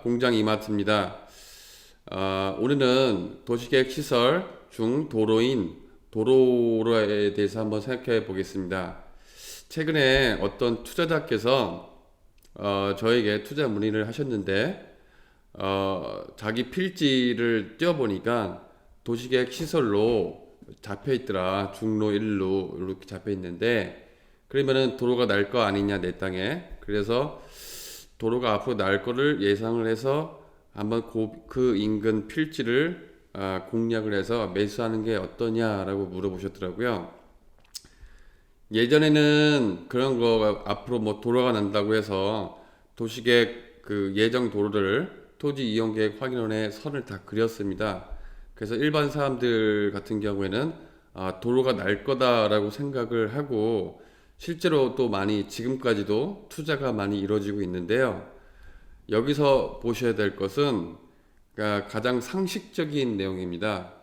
공장 이마트입니다. 오늘은 도시계획 시설 중 도로인 도로에 대해서 한번 생각해 보겠습니다. 최근에 어떤 투자자께서 저에게 투자 문의를 하셨는데 자기 필지를 띄워보니까 도시계획 시설로 잡혀 있더라. 중로 1루 이렇게 잡혀 있는데, 그러면은 도로가 날 거 아니냐 내 땅에. 그래서 도로가 앞으로 날 거를 예상을 해서 한번 그 인근 필지를 공략을 해서 매수하는 게 어떠냐라고 물어보셨더라고요. 예전에는 그런 거 앞으로 뭐 도로가 난다고 해서 도시계획 그 예정 도로를 토지이용계획 확인원에 선을 다 그렸습니다. 그래서 일반 사람들 같은 경우에는 도로가 날 거다라고 생각을 하고 실제로 또 많이 지금까지도 투자가 많이 이루어지고 있는데요. 여기서 보셔야 될 것은 가장 상식적인 내용입니다.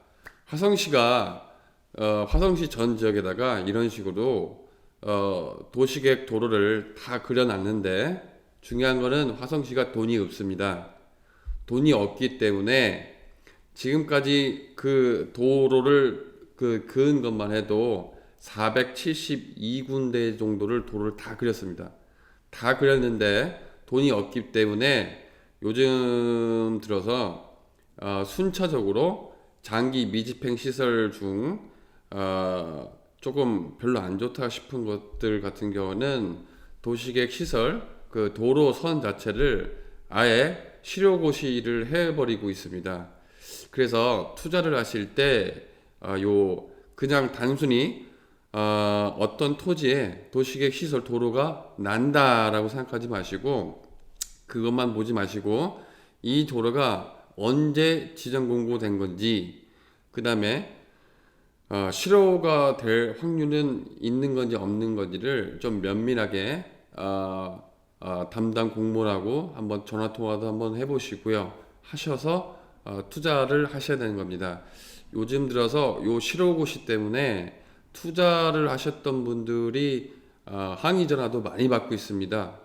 화성시가 화성시 전 지역에다가 이런 식으로 도시계획 도로를 다 그려놨는데, 중요한 거는 화성시가 돈이 없습니다. 돈이 없기 때문에 지금까지 그 도로를 그은 것만 해도 472군데 정도를 도로를 다 그렸습니다. 다 그렸는데 돈이 없기 때문에 요즘 들어서 순차적으로 장기 미집행 시설 중 조금 별로 안 좋다 싶은 것들 같은 경우는 도시계획 시설 그 도로선 자체를 아예 실효고시를 해버리고 있습니다. 그래서 투자를 하실 때 그냥 단순히 어떤 토지에 도시계획 시설 도로가 난다라고 생각하지 마시고, 그것만 보지 마시고 이 도로가 언제 지정 공고된 건지, 그 다음에 실효가 될 확률은 있는 건지 없는 건지를 좀 면밀하게 담당 공무원하고 한번 전화 통화도 한번 해보시고요. 하셔서 투자를 하셔야 되는 겁니다. 요즘 들어서 요 실효고시 때문에 투자를 하셨던 분들이 항의 전화도 많이 받고 있습니다.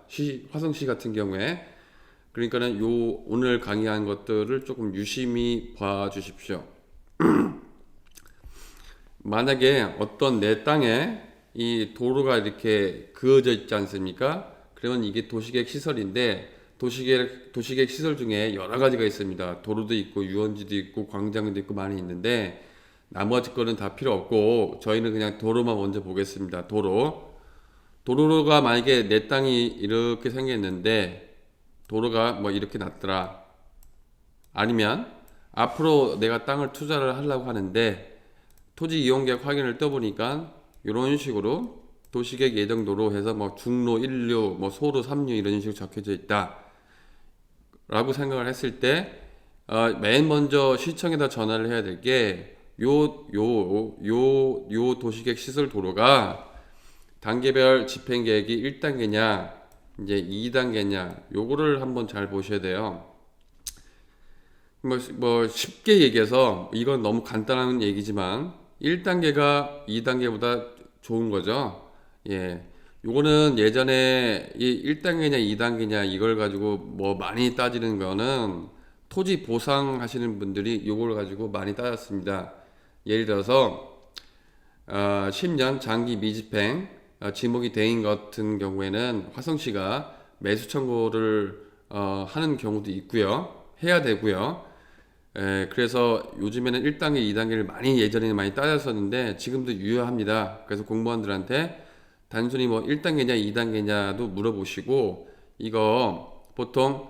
화성시 같은 경우에. 그러니까는 오늘 강의한 것들을 조금 유심히 봐 주십시오. 만약에 어떤 내 땅에 이 도로가 이렇게 그어져 있지 않습니까? 그러면 이게 도시계획 시설인데, 도시계획 시설 중에 여러 가지가 있습니다. 도로도 있고 유원지도 있고 광장도 있고 많이 있는데, 나머지 거는 다 필요 없고 저희는 그냥 도로만 먼저 보겠습니다. 도로가 만약에 내 땅이 이렇게 생겼는데 도로가 뭐 이렇게 났더라. 아니면 앞으로 내가 땅을 투자를 하려고 하는데 토지 이용계획 확인을 떠보니까 이런 식으로 도시계획 예정도로 해서 뭐 중로 1류, 뭐 소로 3류 이런 식으로 적혀져 있다 라고 생각을 했을 때 맨 먼저 시청에다 전화를 해야 될 게 요 도시계획 시설 도로가 단계별 집행계획이 1단계냐 이제 2단계냐 요거를 한번 잘 보셔야 돼요. 뭐 쉽게 얘기해서 이건 너무 간단한 얘기지만 1단계가 2단계보다 좋은 거죠. 예. 요거는 예전에 이 1단계냐 2단계냐 이걸 가지고 뭐 많이 따지는 거는 토지 보상 하시는 분들이 요걸 가지고 많이 따졌습니다. 예를 들어서 10년 장기 미집행 지목이 대인 같은 경우에는 화성시가 매수 청구를 하는 경우도 있고요. 해야 되고요. 그래서 요즘에는 1단계, 2단계를 예전에는 많이 따졌었는데 지금도 유효합니다. 그래서 공무원들한테 단순히 뭐 1단계냐 2단계냐도 물어보시고, 이거 보통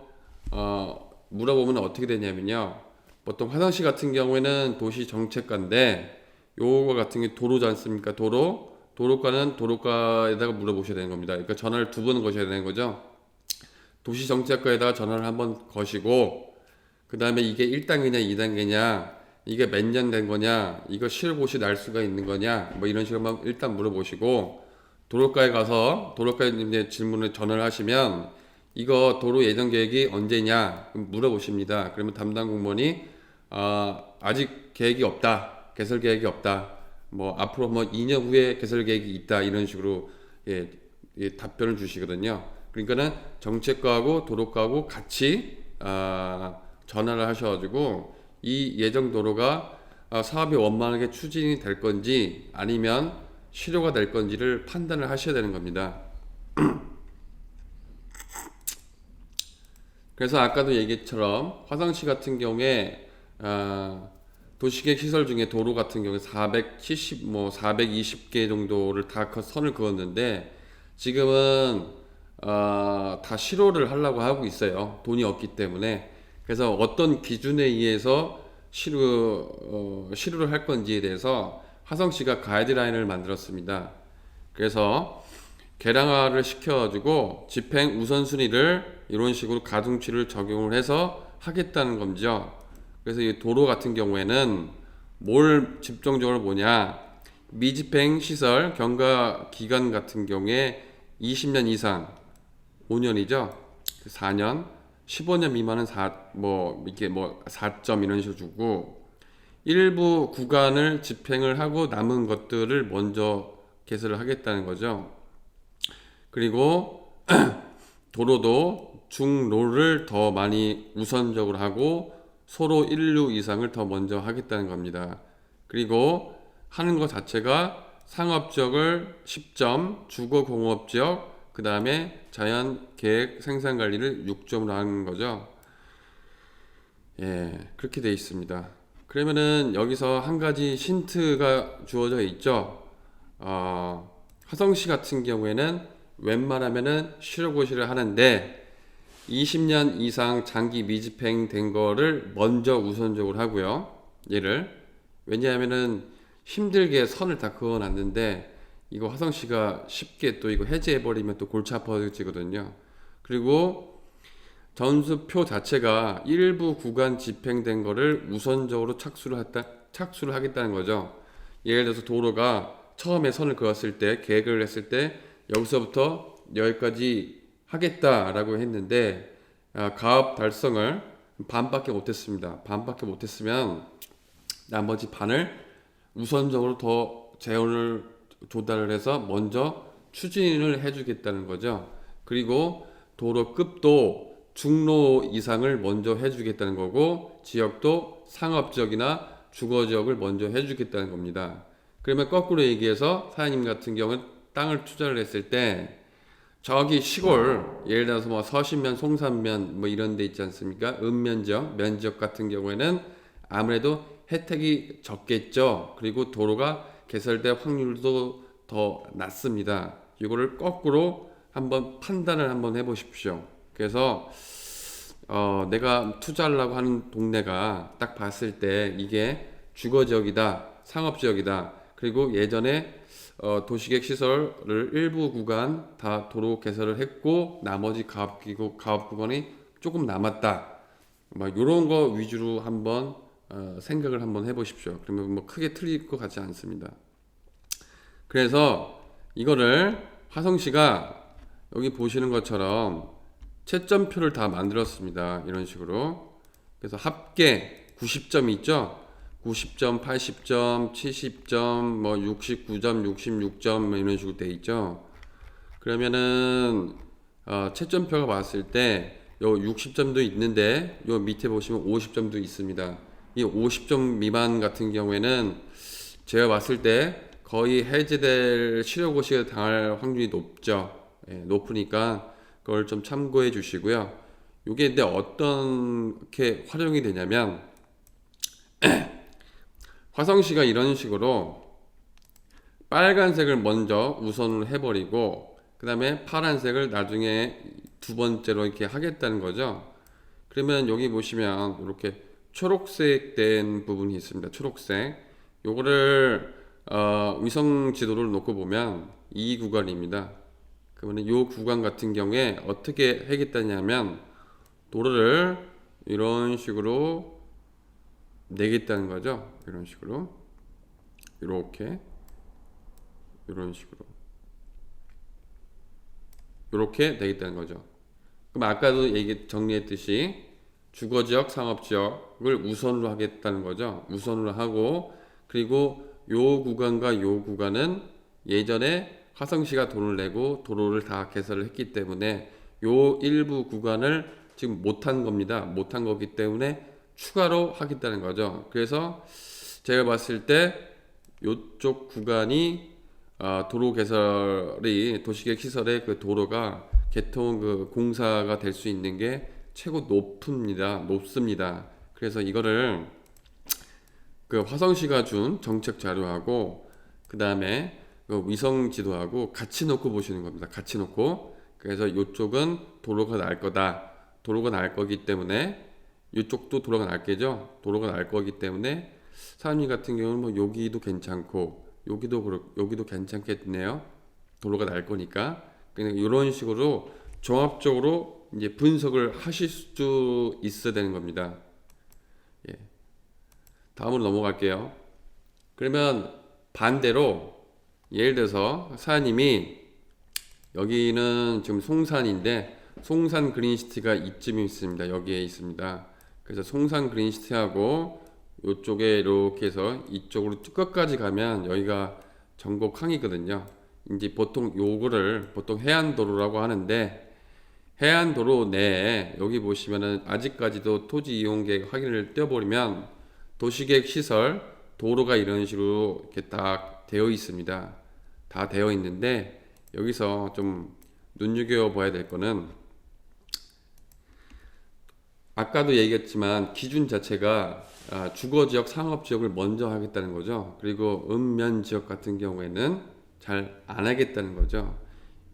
물어보면 어떻게 되냐면요, 보통 화성시 같은 경우에는 도시정책과인데 요거 같은 게 도로지 않습니까? 도로과는 도로과에다가 물어보셔야 되는 겁니다. 그러니까 전화를 두 번 거셔야 되는 거죠. 도시정책과에다가 전화를 한번 거시고, 그 다음에 이게 1단계냐 2단계냐, 이게 몇 년 된 거냐, 이거 실고시 날 수가 있는 거냐, 뭐 이런 식으로 일단 물어보시고, 도로과에 가서 도로과에 질문을 전화를 하시면 이거 도로 예정 계획이 언제냐 물어보십니다. 그러면 담당 공무원이 아직 계획이 없다, 개설 계획이 없다, 뭐 앞으로 뭐 2년 후에 개설 계획이 있다, 이런 식으로 답변을 주시거든요. 그러니까는 정책과하고 도로과하고 같이 전화를 하셔가지고 이 예정 도로가 사업이 원만하게 추진이 될 건지 아니면 실효가 될 건지를 판단을 하셔야 되는 겁니다. 그래서 아까도 얘기처럼 화성시 같은 경우에 도시계획 시설 중에 도로 같은 경우에 420개 정도를 다 선을 그었는데 지금은 다 실효를 하려고 하고 있어요. 돈이 없기 때문에. 그래서 어떤 기준에 의해서 실효를 할 건지에 대해서 화성시가 가이드라인을 만들었습니다. 그래서 개량화를 시켜가지고 집행 우선순위를 이런 식으로 가중치를 적용을 해서 하겠다는 거죠. 그래서 이 도로 같은 경우에는 뭘 집중적으로 보냐, 미집행 시설 경과 기간 같은 경우에 20년 이상 5년이죠. 4년, 15년 미만은 4점 이런 식으로 주고, 일부 구간을 집행을 하고 남은 것들을 먼저 개설을 하겠다는 거죠. 그리고 도로도 중로를 더 많이 우선적으로 하고 소로 1류 이상을 더 먼저 하겠다는 겁니다. 그리고 하는 것 자체가 상업지역을 10점, 주거공업지역, 그 다음에 자연계획 생산관리를 6점으로 하는 거죠. 예, 그렇게 되어 있습니다. 그러면은 여기서 한 가지 힌트가 주어져 있죠. 화성시 같은 경우에는 웬만하면은 실효고시를 하는데 20년 이상 장기 미집행 된 거를 먼저 우선적으로 하고요. 왜냐하면은 힘들게 선을 다 그어놨는데 이거 화성시가 쉽게 또 이거 해제해버리면 또 골치 아파지거든요. 그리고 점수표 자체가 일부 구간 집행된 거를 우선적으로 착수를 하겠다는 거죠. 예를 들어서 도로가 처음에 선을 그었을 때 계획을 했을 때 여기서부터 여기까지 하겠다라고 했는데 가업 달성을 반밖에 못했습니다. 반밖에 못했으면 나머지 반을 우선적으로 더 재원을 조달을 해서 먼저 추진을 해주겠다는 거죠. 그리고 도로 급도 중로 이상을 먼저 해주겠다는 거고 지역도 상업지역이나 주거지역을 먼저 해주겠다는 겁니다. 그러면 거꾸로 얘기해서 사장님 같은 경우는 땅을 투자를 했을 때 저기 시골 예를 들어서 뭐 서신면, 송산면 뭐 이런 데 있지 않습니까? 읍면지역, 면지역 같은 경우에는 아무래도 혜택이 적겠죠. 그리고 도로가 개설될 확률도 더 낮습니다. 이거를 거꾸로 한번 판단을 한번 해보십시오. 그래서 내가 투자하려고 하는 동네가 딱 봤을 때 이게 주거지역이다, 상업지역이다. 그리고 예전에 도시계획 시설을 일부 구간 다 도로 개설을 했고 나머지 가업 구간이 조금 남았다. 막 이런 거 위주로 한번 생각을 한번 해보십시오. 그러면 뭐 크게 틀릴 것 같지 않습니다. 그래서 이거를 화성시가 여기 보시는 것처럼 채점표를 다 만들었습니다. 이런 식으로. 그래서 합계 90점이 있죠. 90점, 80점, 70점, 뭐 69점, 66점 뭐 이런 식으로 돼 있죠. 그러면은 채점표가 봤을 때 요 60점도 있는데 요 밑에 보시면 50점도 있습니다. 이 50점 미만 같은 경우에는 제가 봤을 때 거의 해제될 실효고시에 당할 확률이 높죠. 예, 높으니까 그걸 좀 참고해 주시고요. 이게 근데 어떻게 활용이 되냐면 화성시가 이런 식으로 빨간색을 먼저 우선을 해버리고 그 다음에 파란색을 나중에 두 번째로 이렇게 하겠다는 거죠. 그러면 여기 보시면 이렇게 초록색 된 부분이 있습니다. 초록색. 요거를 위성 지도를 놓고 보면 이 구간입니다. 그러면 이 구간 같은 경우에 어떻게 하겠다냐면 도로를 이런 식으로 내겠다는 거죠. 이런 식으로 이렇게 이런 식으로 이렇게 내겠다는 거죠. 그럼 아까도 정리했듯이 주거지역, 상업지역을 우선으로 하겠다는 거죠. 우선으로 하고 그리고 요 구간과 요 구간은 예전에 화성시가 돈을 내고 도로를 다 개설을 했기 때문에 요 일부 구간을 지금 못한 겁니다. 못한 거기 때문에 추가로 하겠다는 거죠. 그래서 제가 봤을 때 이쪽 구간이 도로 개설이 도시계획 시설의 그 도로가 개통 그 공사가 될 수 있는 게 최고 높습니다. 그래서 이거를 그 화성시가 준 정책 자료하고 그 다음에 그 위성 지도하고 같이 놓고 보시는 겁니다. 같이 놓고 그래서 이쪽은 도로가 날 거다. 도로가 날 거기 때문에 이쪽도 도로가 날 거죠. 도로가 날 거기 때문에 사장님 같은 경우는 뭐 여기도 괜찮고 여기도 괜찮겠네요. 도로가 날 거니까 그냥 이런 식으로 종합적으로 이제 분석을 하실 수 있어야 되는 겁니다. 예. 다음으로 넘어갈게요. 그러면 반대로 예를 들어서 사장님이 여기는 지금 송산인데 송산 그린시티가 이쯤에 있습니다. 여기에 있습니다. 그래서 송산 그린시티하고 이쪽에 이렇게 해서 이쪽으로 쭉 끝까지 가면 여기가 전곡 항이거든요. 이제 보통 요거를 보통 해안도로라고 하는데 해안도로 내에 여기 보시면은 아직까지도 토지 이용 계획 확인을 떼어버리면 도시계획 시설 도로가 이런 식으로 이렇게 딱 되어 있습니다. 다 되어 있는데 여기서 좀 눈여겨봐야 될 거는 아까도 얘기했지만 기준 자체가 주거지역, 상업지역을 먼저 하겠다는 거죠. 그리고 읍면지역 같은 경우에는 잘 안 하겠다는 거죠.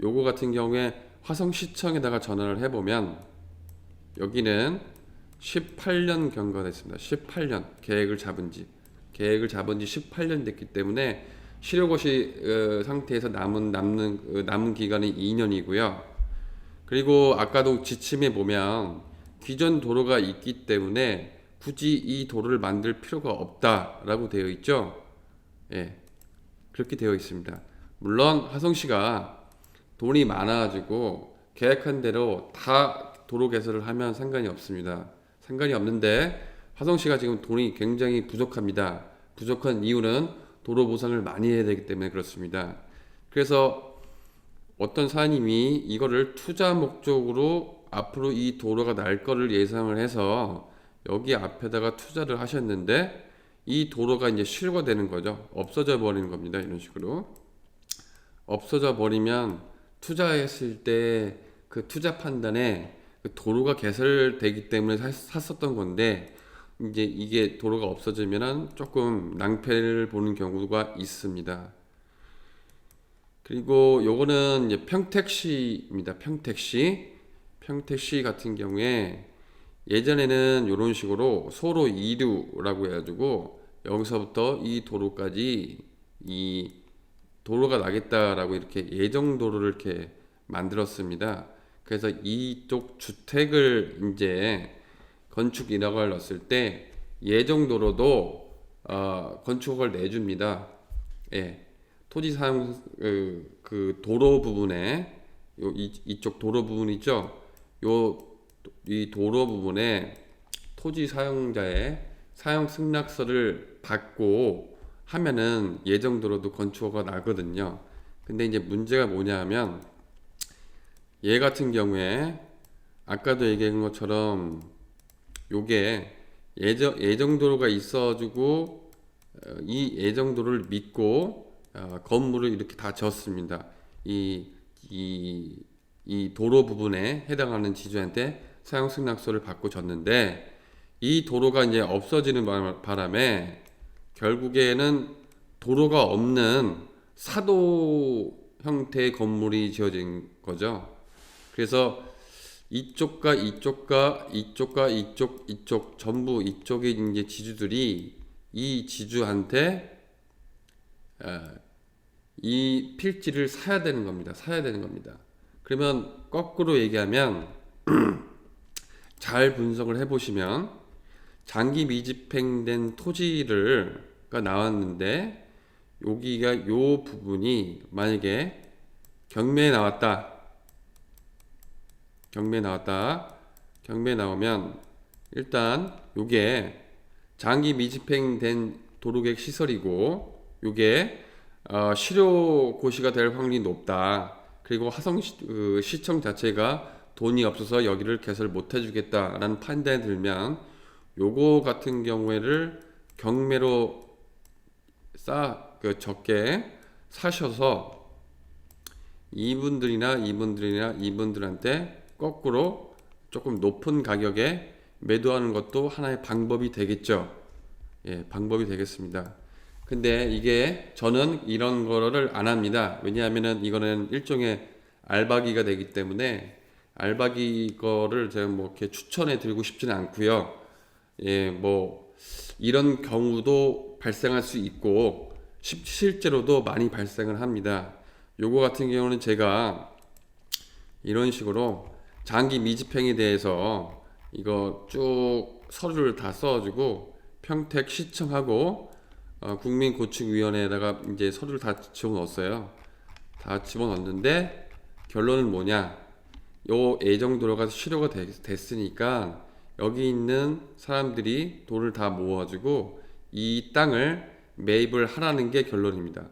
요거 같은 경우에 화성시청에다가 전화를 해보면 여기는 18년 경과됐습니다. 18년 계획을 잡은 지 18년 됐기 때문에 실효고시 상태에서 남는 기간이 2년이고요. 그리고 아까도 지침에 보면 기존 도로가 있기 때문에 굳이 이 도로를 만들 필요가 없다라고 되어 있죠. 예, 그렇게 되어 있습니다. 물론 화성시가 돈이 많아가지고 계획한 대로 다 도로 개설을 하면 상관이 없습니다. 상관이 없는데 화성시가 지금 돈이 굉장히 부족합니다. 부족한 이유는 도로 보상을 많이 해야 되기 때문에 그렇습니다. 그래서 어떤 사장님이 이거를 투자 목적으로 앞으로 이 도로가 날 거를 예상을 해서 여기 앞에다가 투자를 하셨는데 이 도로가 이제 실거되는 거죠. 없어져 버리는 겁니다. 이런 식으로 없어져 버리면 투자했을 때 그 투자 판단에 그 도로가 개설되기 때문에 샀었던 건데 이제 이게 도로가 없어지면은 조금 낭패를 보는 경우가 있습니다. 그리고 요거는 이제 평택시입니다. 평택시 같은 경우에 예전에는 이런 식으로 소로 2류라고 해가지고 여기서부터 이 도로까지 이 도로가 나겠다라고 이렇게 예정도로를 이렇게 만들었습니다. 그래서 이쪽 주택을 이제 건축 인허가를 넣었을 때 예정도로도 건축허가를 내줍니다. 예, 토지 사용 그 도로 부분에 이쪽 도로 부분 있죠. 이 도로 부분에 토지 사용자의 사용 승낙서를 받고 하면은 예정도로도 건축허가 나거든요. 근데 이제 문제가 뭐냐면 얘 같은 경우에 아까도 얘기한 것처럼 요게 예정도로가 있어가지고 이 예정도로를 믿고 건물을 이렇게 다 지었습니다. 이 도로 부분에 해당하는 지주한테 사용 승낙서를 받고 졌는데 이 도로가 이제 없어지는 바람에 결국에는 도로가 없는 사도 형태의 건물이 지어진 거죠. 그래서 이쪽 전부 이쪽의 이제 지주들이 이 지주한테 이 필지를 사야 되는 겁니다. 그러면 거꾸로 얘기하면 잘 분석을 해보시면 장기 미집행된 토지가 나왔는데 여기가 요 부분이 만약에 경매에 나오면 일단 요게 장기 미집행된 도로계획 시설이고 요게 실효고시가 될 확률이 높다. 그리고 화성시청 자체가 돈이 없어서 여기를 개설 못 해주겠다라는 판단이 들면 요거 같은 경우에를 경매로 적게 사셔서 이분들한테 거꾸로 조금 높은 가격에 매도하는 것도 하나의 방법이 되겠죠. 예, 방법이 되겠습니다. 근데 이게 저는 이런 거를 안 합니다. 왜냐하면은 이거는 일종의 알바기가 되기 때문에 알바기 거를 제가 뭐 이렇게 추천해 드리고 싶지는 않고요. 예, 뭐 이런 경우도 발생할 수 있고 실제로도 많이 발생을 합니다. 요거 같은 경우는 제가 이런 식으로 장기 미집행에 대해서 이거 쭉 서류를 다 써가지고 평택 시청하고 국민고축위원회에다가 이제 서류를 다 집어넣었어요. 다 집어넣었는데 결론은 뭐냐? 요 예정도로가 실효가 됐으니까 여기 있는 사람들이 돈을 다 모아가지고 이 땅을 매입을 하라는 게 결론입니다.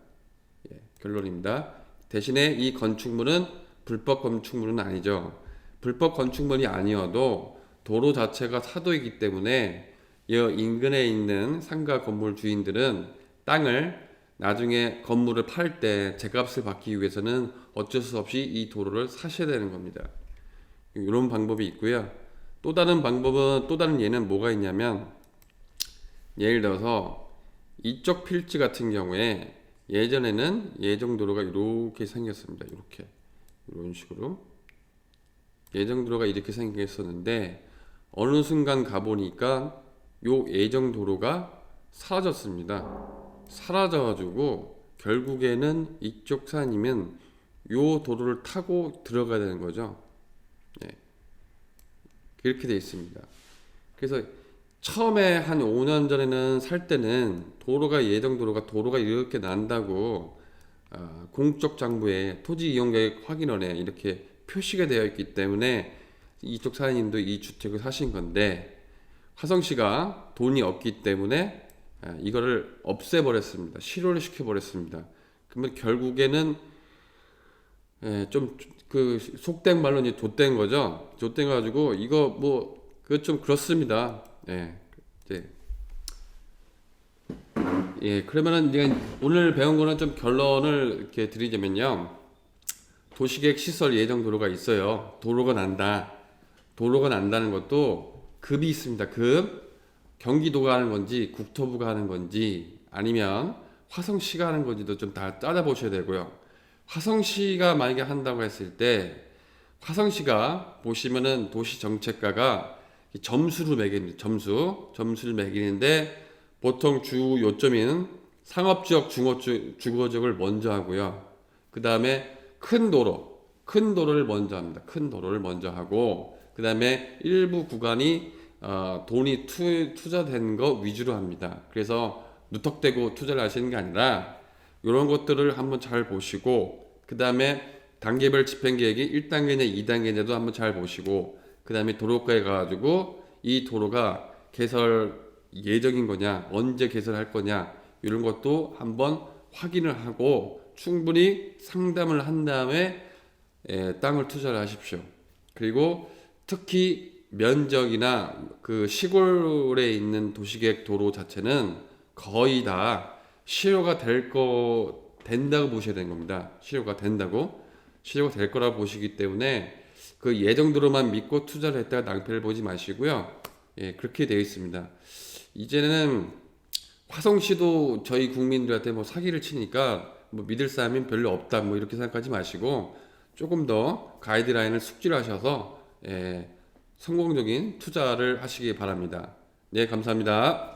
예, 결론입니다. 대신에 이 건축물은 불법 건축물은 아니죠. 불법 건축물이 아니어도 도로 자체가 사도이기 때문에 이 인근에 있는 상가 건물 주인들은 땅을 나중에 건물을 팔 때 제값을 받기 위해서는 어쩔 수 없이 이 도로를 사셔야 되는 겁니다. 이런 방법이 있고요. 또 다른 예는 뭐가 있냐면, 예를 들어서 이쪽 필지 같은 경우에 예전에는 예정도로가 이렇게 생겼습니다. 이런 식으로 예정도로가 이렇게 생겼었는데 어느 순간 가보니까 요 예정도로가 사라졌습니다. 사라져가지고 결국에는 이쪽 사장님은 요 도로를 타고 들어가야 되는 거죠. 예, 그렇게 돼 있습니다. 그래서 처음에 한 5년 전에는 살 때는 도로가 이렇게 난다고 공적 장부에 토지 이용계획 확인원에 이렇게 표시가 되어 있기 때문에 이쪽 사장님도 이 주택을 사신 건데, 화성시가 돈이 없기 때문에 이거를 없애버렸습니다. 실효를 시켜버렸습니다. 그러면 결국에는 좀 그 속된 말로 이제 좆된 거죠. 좆된 가지고 이거 뭐 그 좀 그렇습니다. 예, 그러면은 이제 오늘 배운 거는 좀 결론을 이렇게 드리자면요. 도시계획 시설 예정 도로가 있어요. 도로가 난다는 것도 급이 있습니다. 경기도가 하는 건지 국토부가 하는 건지 아니면 화성시가 하는 건지도 좀 다 따져보셔야 되고요. 화성시가 만약에 한다고 했을 때 화성시가 보시면은 도시정책과가 점수를 매깁니다. 점수를 매기는데 보통 주 요점인 상업지역, 주거지역을 먼저 하고요. 그 다음에 큰 도로를 먼저 합니다. 큰 도로를 먼저 하고 그 다음에 일부 구간이 돈이 투자된 거 위주로 합니다. 그래서 누턱대고 투자를 하시는 게 아니라 이런 것들을 한번 잘 보시고, 그 다음에 단계별 집행계획이 1단계냐 2단계냐도 한번 잘 보시고, 그 다음에 도로가에 가가지고 이 도로가 개설 예정인 거냐, 언제 개설할 거냐, 이런 것도 한번 확인을 하고 충분히 상담을 한 다음에 땅을 투자를 하십시오. 그리고 특히 면적이나 그 시골에 있는 도시계획 도로 자체는 거의 다 실효가 된다고 보셔야 되는 겁니다. 실효가 될 거라고 보시기 때문에 그 예정도로만 믿고 투자를 했다가 낭패를 보지 마시고요. 예, 그렇게 되어 있습니다. 이제는 화성시도 저희 국민들한테 뭐 사기를 치니까 뭐 믿을 사람이 별로 없다 뭐 이렇게 생각하지 마시고 조금 더 가이드라인을 숙지를 하셔서 성공적인 투자를 하시기 바랍니다. 네, 감사합니다.